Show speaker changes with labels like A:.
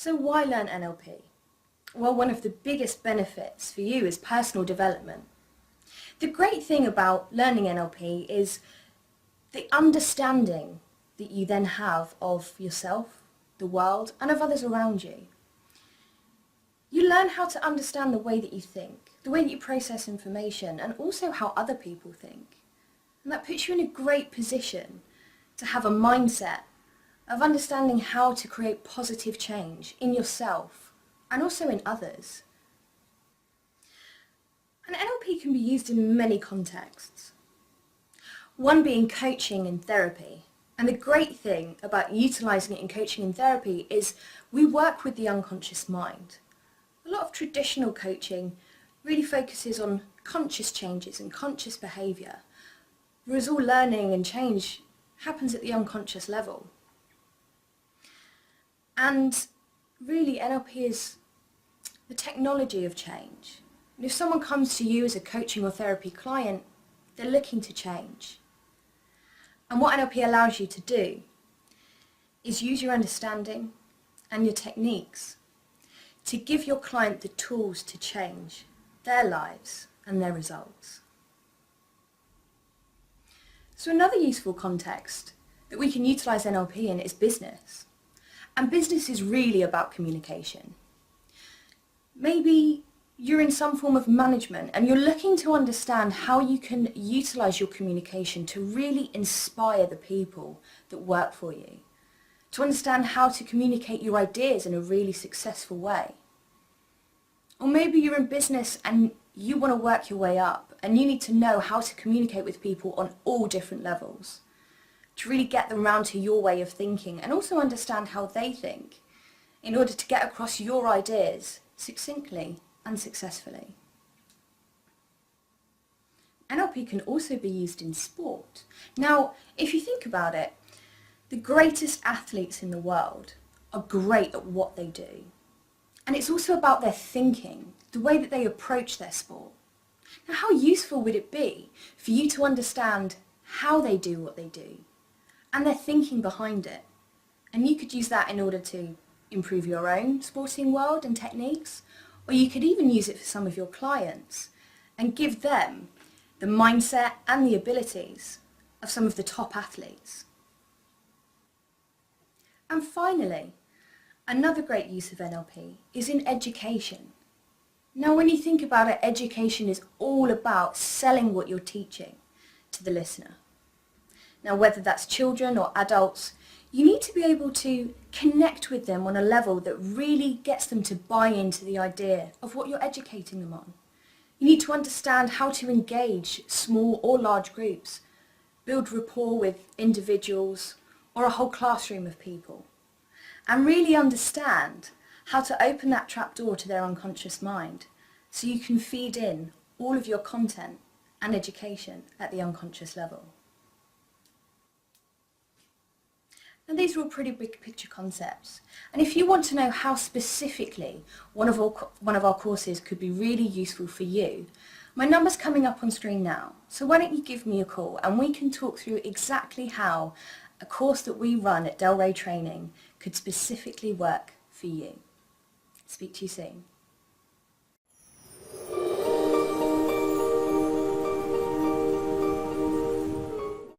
A: So why learn NLP? Well, one of the biggest benefits for you is personal development. The great thing about learning NLP is the understanding that you then have of yourself, the world, and of others around you. You learn how to understand the way that you think, the way that you process information, and also how other people think. And that puts you in a great position to have a mindset of understanding how to create positive change in yourself and also in others. And NLP can be used in many contexts. One being coaching and therapy. And the great thing about utilising it in coaching and therapy is we work with the unconscious mind. A lot of traditional coaching really focuses on conscious changes and conscious behaviour, whereas all learning and change happens at the unconscious level. And really NLP is the technology of change. And if someone comes to you as a coaching or therapy client, they're looking to change. And what NLP allows you to do is use your understanding and your techniques to give your client the tools to change their lives and their results. So another useful context that we can utilise NLP in is business. And business is really about communication. Maybe you're in some form of management and you're looking to understand how you can utilise your communication to really inspire the people that work for you, to understand how to communicate your ideas in a really successful way. Or maybe you're in business and you want to work your way up and you need to know how to communicate with people on all different levels, to really get them round to your way of thinking and also understand how they think in order to get across your ideas succinctly and successfully. NLP can also be used in sport. Now, if you think about it, the greatest athletes in the world are great at what they do. And it's also about their thinking, the way that they approach their sport. Now, how useful would it be for you to understand how they do what they do and their thinking behind it? And you could use that in order to improve your own sporting world and techniques, or you could even use it for some of your clients and give them the mindset and the abilities of some of the top athletes. And finally, another great use of NLP is in education. Now, when you think about it, education is all about selling what you're teaching to the listener. Now, whether that's children or adults, you need to be able to connect with them on a level that really gets them to buy into the idea of what you're educating them on. You need to understand how to engage small or large groups, build rapport with individuals or a whole classroom of people, and really understand how to open that trapdoor to their unconscious mind so you can feed in all of your content and education at the unconscious level. Now, these are all pretty big picture concepts, and if you want to know how specifically one of our courses could be really useful for you, my number's coming up on screen now, so why don't you give me a call and we can talk through exactly how a course that we run at Delray Training could specifically work for you. Speak to you soon.